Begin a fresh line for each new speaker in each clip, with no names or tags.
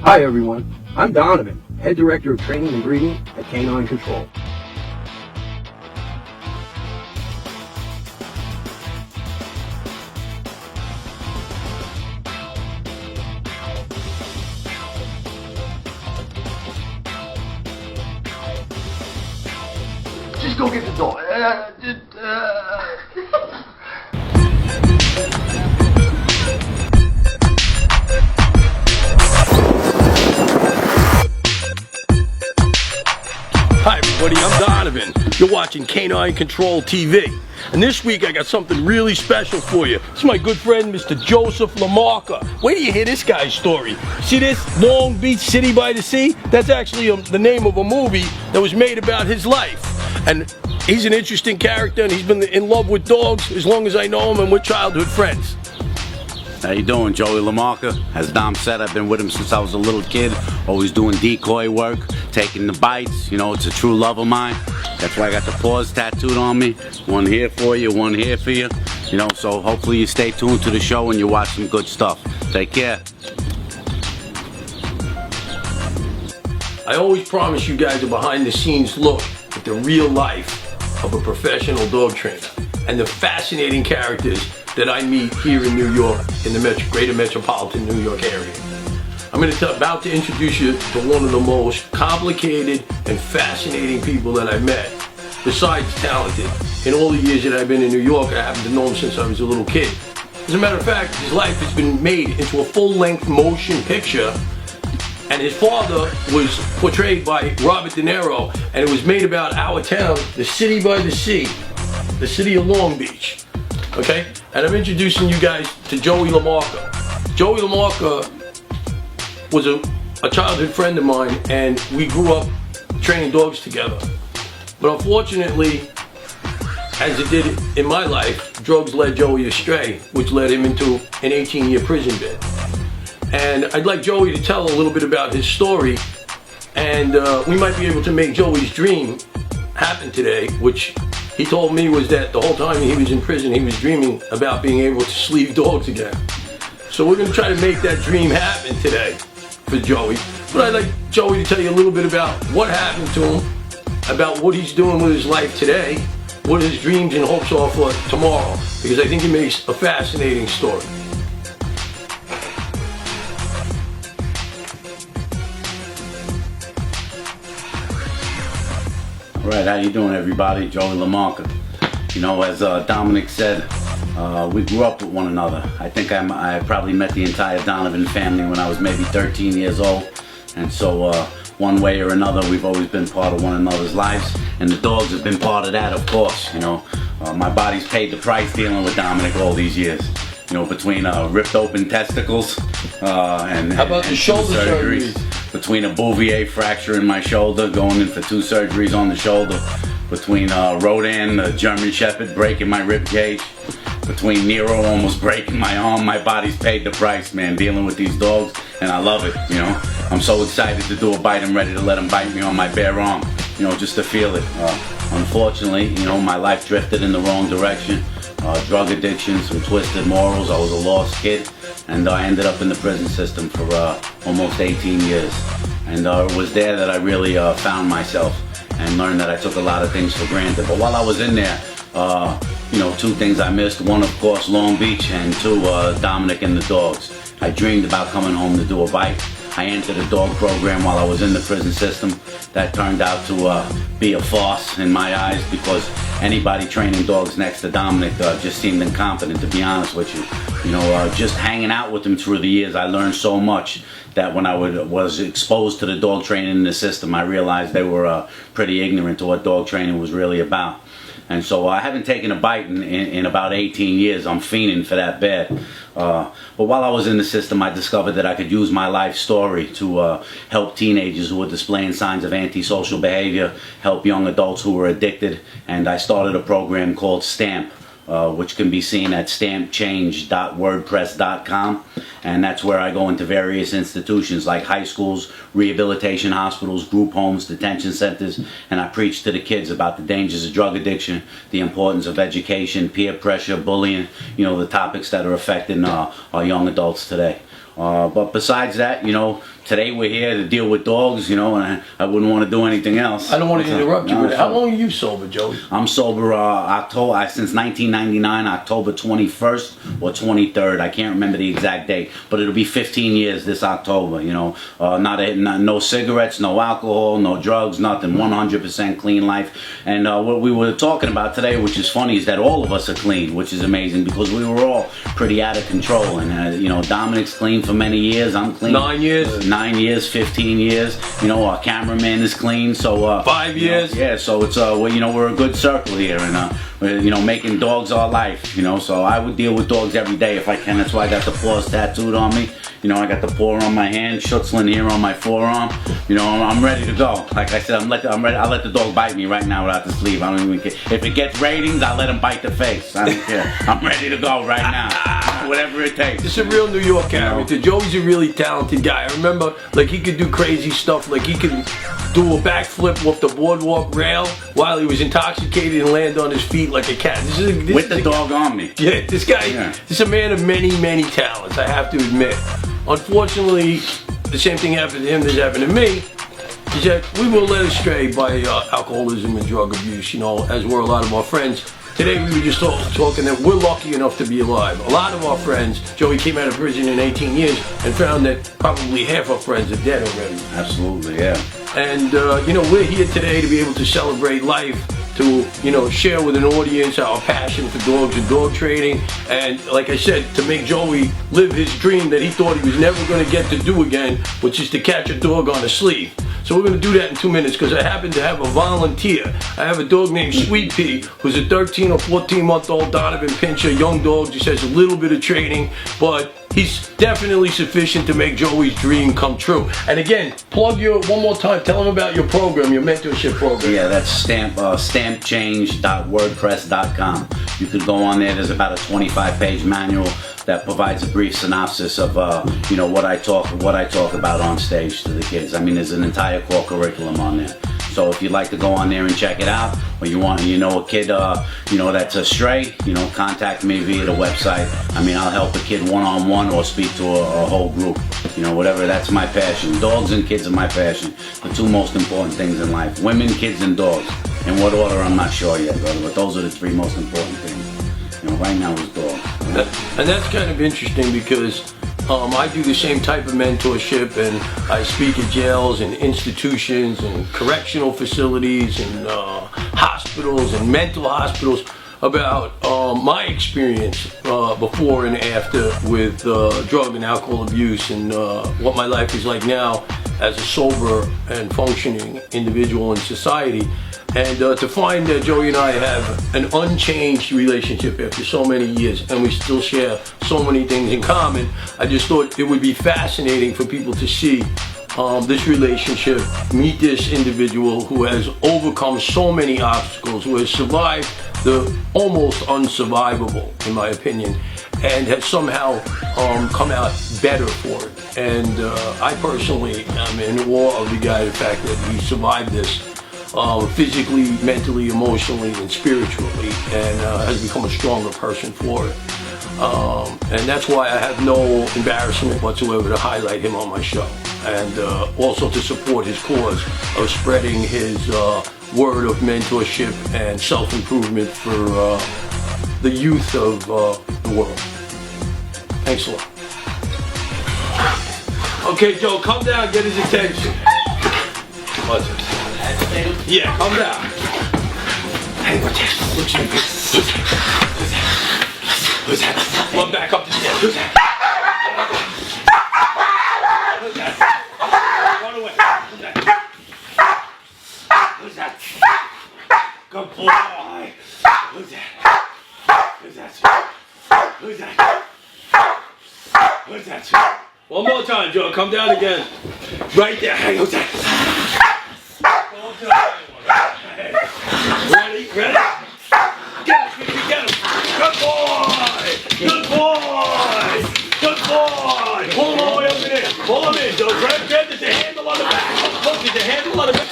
Hi everyone, I'm Donovan, Head Director of Training and Breeding at Canine Control.
Just go get the dog.
Hi everybody, I'm Donovan. You're watching Canine Control TV. And this week I got something really special for you. This is my good friend, Mr. Joseph LaMarca. Wait till you hear this guy's story. See this? Long Beach City by the Sea? That's actually the name of a movie that was made about his life. And he's an interesting character, and he's been in love with dogs as long as I know him, and we're childhood friends.
How you doing, Joey LaMarca? As Dom said, I've been with him since I was a little kid, always doing decoy work, taking the bites. You know, it's a true love of mine. That's why I got the paws tattooed on me. One here for you, one here for you. You know, so hopefully you stay tuned to the show and you watch some good stuff. Take care.
I always promise you guys a behind-the-scenes look at the real life of a professional dog trainer and the fascinating characters that I meet here in New York, in the greater metropolitan New York area. I'm about to introduce you to one of the most complicated and fascinating people that I've met, besides talented. In all the years that I've been in New York, I happen to know him since I was a little kid. As a matter of fact, his life has been made into a full-length motion picture, and his father was portrayed by Robert De Niro, and it was made about our town, the city by the sea, the city of Long Beach. Okay? And I'm introducing you guys to Joey LaMarca. Joey LaMarca was a childhood friend of mine, and we grew up training dogs together. But unfortunately, as it did in my life, drugs led Joey astray, which led him into an 18-year prison bid. And I'd like Joey to tell a little bit about his story, and we might be able to make Joey's dream happen today, which he told me was that the whole time he was in prison, he was dreaming about being able to sleeve dogs again. So we're going to try to make that dream happen today for Joey. But I'd like Joey to tell you a little bit about what happened to him, about what he's doing with his life today, what his dreams and hopes are for tomorrow, because I think he makes a fascinating story.
All right, how you doing, everybody? Joey LaMarca. You know, as Dominic said, we grew up with one another. I think I probably met the entire Donovan family when I was maybe 13 years old. And so one way or another, we've always been part of one another's lives. And the dogs have been part of that, of course. You know, my body's paid the price dealing with Dominic all these years. You know, between ripped open testicles and
how about the shoulder surgeries?
Between a Bouvier fracture in my shoulder, going in for 2 surgeries on the shoulder. Between Rodan, the German Shepherd, breaking my rib cage. Between Nero almost breaking my arm. My body's paid the price, man, dealing with these dogs, and I love it, you know. I'm so excited to do a bite. I'm ready to let them bite me on my bare arm, you know, just to feel it. Unfortunately, you know, my life drifted in the wrong direction. Drug addiction, some twisted morals. I was a lost kid, and I ended up in the prison system for almost 18 years. And it was there that I really found myself and learned that I took a lot of things for granted. But while I was in there, you know, 2 things I missed. One, of course, Long Beach, and 2, Dominic and the dogs. I dreamed about coming home to do a bite. I entered a dog program while I was in the prison system. That turned out to be a farce in my eyes, because anybody training dogs next to Dominic just seemed incompetent, to be honest with you. You know, just hanging out with him through the years, I learned so much that when I was exposed to the dog training in the system, I realized they were pretty ignorant to what dog training was really about. And so I haven't taken a bite in about 18 years. I'm fiending for that bad. But while I was in the system, I discovered that I could use my life story to help teenagers who were displaying signs of antisocial behavior, help young adults who were addicted, and I started a program called STAMP, which can be seen at stampchange.wordpress.com. and that's where I go into various institutions like high schools, rehabilitation hospitals, group homes, detention centers, and I preach to the kids about the dangers of drug addiction, the importance of education, peer pressure, bullying, you know, the topics that are affecting our young adults today. But besides that, you know, today we're here to deal with dogs, you know, and I wouldn't want to do anything else.
I don't want to interrupt you, but how long are you sober, Joey?
I'm sober since 1999, October 21st or 23rd. I can't remember the exact date, but it'll be 15 years this October, you know. No cigarettes, no alcohol, no drugs, nothing. 100% clean life. And what we were talking about today, which is funny, is that all of us are clean, which is amazing because we were all pretty out of control. And, you know, Dominic's clean for many years. I'm clean.
9 years?
9 years, 15 years. You know, our cameraman is clean. So
5 years?
Yeah, so it's you know, we're a good circle here, and we're, you know, making dogs our life. You know, so I would deal with dogs every day if I can. That's why I got the paws tattooed on me. You know, I got the paw on my hand, Schutzlin here on my forearm. You know, I'm ready to go. Like I said, I'm ready. I'll let the dog bite me right now without the sleeve. I don't even care. If it gets ratings, I'll let him bite the face. I don't care. I'm ready to go right now. Whatever it takes.
It's a real New York character. Joey's a really talented guy. I remember, like, he could do crazy stuff. Like, he could do a backflip off the boardwalk rail while he was intoxicated and land on his feet like a cat.
With the dog on me.
Yeah, this guy is a man of many, many talents, I have to admit. Unfortunately, the same thing happened to him that happened to me, is that we were led astray by alcoholism and drug abuse, you know, as were a lot of our friends. Today we were just talking that we're lucky enough to be alive. A lot of our friends, Joey came out of prison in 18 years and found that probably half our friends are dead already.
Absolutely, yeah.
And, you know, we're here today to be able to celebrate life, to, you know, share with an audience our passion for dogs and dog training, and, like I said, to make Joey live his dream that he thought he was never going to get to do again, which is to catch a dog on a sleeve. So we're going to do that in 2 minutes because I happen to have a volunteer. I have a dog named SweetPea, who's a 13 or 14-month-old Donovan Pinscher, young dog, just has a little bit of training, but he's definitely sufficient to make Joey's dream come true. And again, plug one more time, tell him about your program, your mentorship program.
Yeah, that's stampchange.wordpress.com. You could go on there. There's about a 25-page manual that provides a brief synopsis of you know, what I talk about on stage to the kids. I mean, there's an entire core curriculum on there. So if you'd like to go on there and check it out, or you know, a kid, you know, that's a stray, you know, contact me via the website. I mean, I'll help a kid one-on-one or speak to a whole group. You know, whatever. That's my passion. Dogs and kids are my passion. The two most important things in life: women, kids, and dogs. In what order, I'm not sure yet, brother, but those are the three most important things. You know, right now is dogs.
And that's kind of interesting because I do the same type of mentorship, and I speak at jails and institutions and correctional facilities and hospitals and mental hospitals about my experience before and after with drug and alcohol abuse, and what my life is like now as a sober and functioning individual in society. And to find that Joey and I have an unchanged relationship after so many years, and we still share so many things in common, I just thought it would be fascinating for people to see this relationship, meet this individual who has overcome so many obstacles, who has survived the almost unsurvivable, in my opinion, and has somehow come out better for it. And I personally am in awe of the guy, the fact that he survived this physically, mentally, emotionally, and spiritually, and has become a stronger person for it. And that's why I have no embarrassment whatsoever to highlight him on my show, and also to support his cause of spreading his word of mentorship and self-improvement for the youth of the world. Thanks a lot. Okay, Joe, come down, get his attention. What's it? Yeah, calm down. Hey, what's that? Look at me. Who's that? Run back up the stairs. Who's that? Who's that? Run away. Who's that? Who's that? Good boy. Who's that? Who's that? Who's that? Who's that? One more time, Joe. Come down again. Right there. Hey, who's that? Ready? Ready? Get him, get him! Good boy! Good boy! Good boy! Pull him all the way up and in. Pull him in, Joe. Grab there's a handle on the back. Look, there's a handle on the back.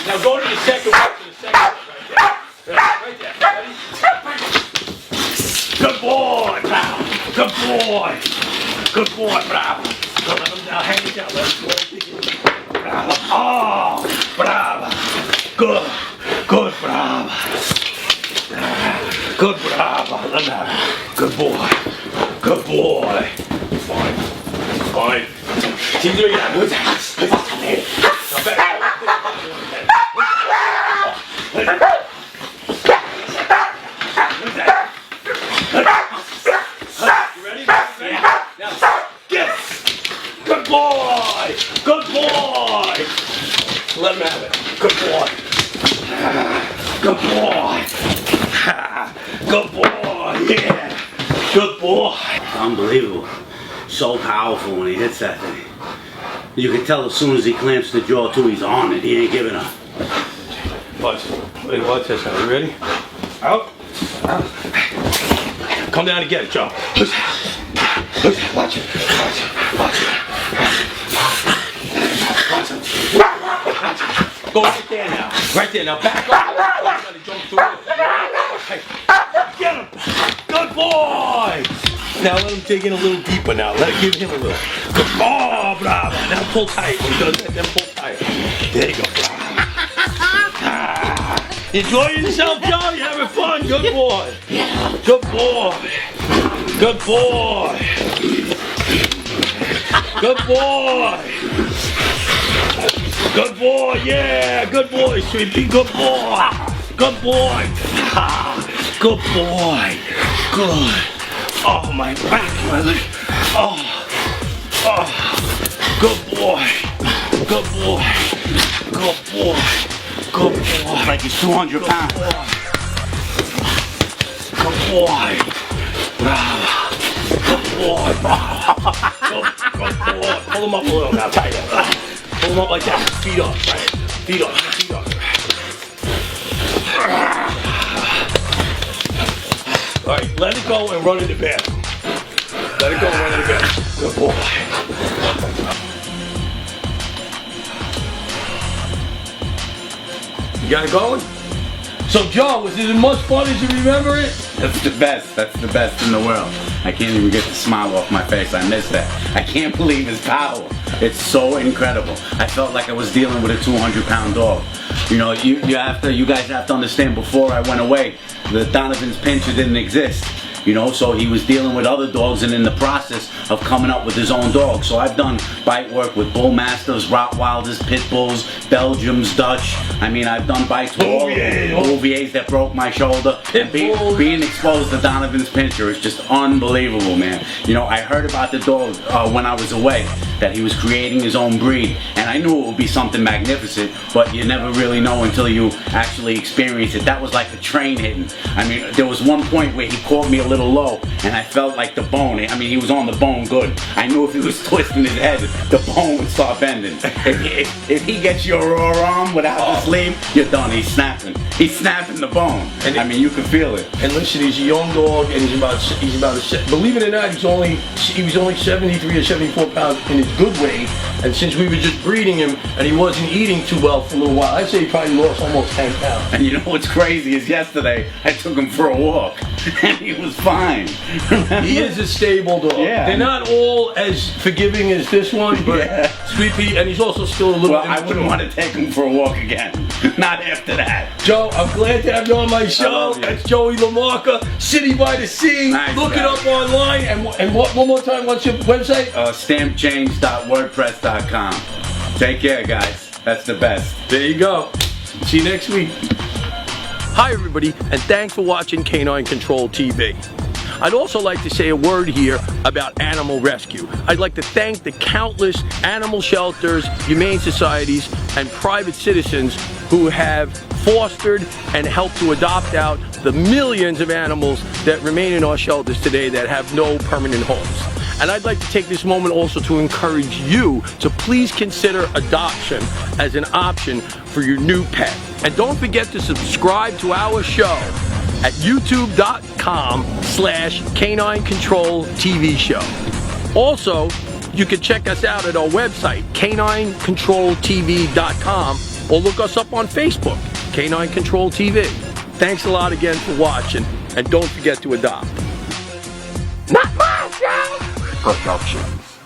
Now go to the second one. Right there. Ready? Good boy, bravo. Good boy. Good boy, bravo. Let him down. Hang it down. Let him go. Bravo. Oh, bravo. Good. Good, bravo. Good, bravo. Let him down. Good boy. Good boy. Fine. Fine. Keep doing that. Now back. You ready? Now, get! Good boy! Good boy! Let him have it. Good boy! Good boy! Good boy! Yeah! Good boy!
Unbelievable. So powerful when he hits that thing. You can tell as soon as he clamps the jaw too, he's on it. He ain't giving up.
Watch. Wait, watch this now. You ready? Out. Out. Come down and get it, Joe. Watch it. Watch it. Watch it. Watch it. Go right there now. Right there. Now back up. I'm gonna jump through it. Hey. Get him. Good boy. Now let him dig in a little deeper now. Give him a little. Good boy, bravo. Now pull tight. When he does that, then pull tight. There you go, bravo. Enjoying yourself, Joe? You having fun? Good boy. Good boy. Good boy. Good boy. Good boy. Yeah. Good boy, SweetPea. Good boy. Good boy. Good boy. Good. Oh, my back, my leg. Oh. Oh. Good boy. Good boy. Good boy. Good boy.
Like he's 200 pounds.
Good boy. Bravo. Good boy. Good boy. Pull him up a little now. Tight up. Pull him up like that. Feet up. Right. Feet up. Feet up. All right. Let it go and run in the bathroom. Let it go and run in the bathroom. Good boy. You got it going? So Joe, was it as much fun as you remember it?
That's the best. That's the best in the world. I can't even get the smile off my face. I miss that. I can't believe his power. It's so incredible. I felt like I was dealing with a 200-pound dog. You know, you guys have to understand, before I went away, the Donovan's Pinscher didn't exist. You know, so he was dealing with other dogs and in the process of coming up with his own dog. So I've done bite work with Bull Mastiffs, Rottweilers, Pit Bulls, Belgiums, Dutch. I mean, I've done bites with all of them. OVAs that broke my shoulder. And being exposed to Donovan's Pinscher is just unbelievable, man. You know, I heard about the dog when I was away, that he was creating his own breed. And I knew it would be something magnificent, but you never really know until you actually experience it. That was like a train hitting. I mean, there was one point where he caught me a little low, and I felt like the bone. I mean, he was on the bone good. I knew if he was twisting his head, the bone would start bending. If he gets your raw arm without the sleeve, you're done. He's snapping. He's snapping the bone. And I mean, you can feel it.
And listen, he's a young dog, and he's about believe it or not, he was only 73 or 74 pounds in his good weight. And since we were just breeding him, and he wasn't eating too well for a little while, I'd say he probably lost almost 10 pounds.
And you know what's crazy is yesterday I took him for a walk, and he was fine.
He is a stable dog.
Yeah.
They're not all as forgiving as this one, but SweetPea, and he's also still a little.
Well, I wouldn't want to take him for a walk again. Not after that.
Joe, I'm glad to have you on my show. That's Joey LaMarca, City by the Sea.
Nice,
Look it up online. And what? One more time. What's your website?
Stampchange.wordpress.com. Take care, guys. That's the best.
There you go. See you next week. Hi, everybody, and thanks for watching Canine Control TV. I'd also like to say a word here about animal rescue. I'd like to thank the countless animal shelters, humane societies, and private citizens who have fostered and helped to adopt out the millions of animals that remain in our shelters today that have no permanent homes. And I'd like to take this moment also to encourage you to please consider adoption as an option for your new pet. And don't forget to subscribe to our show at youtube.com/Canine Control TV Show. Also, you can check us out at our website, caninecontroltv.com, or look us up on Facebook, Canine Control TV. Thanks a lot again for watching, and don't forget to adopt. Not my show! Productions.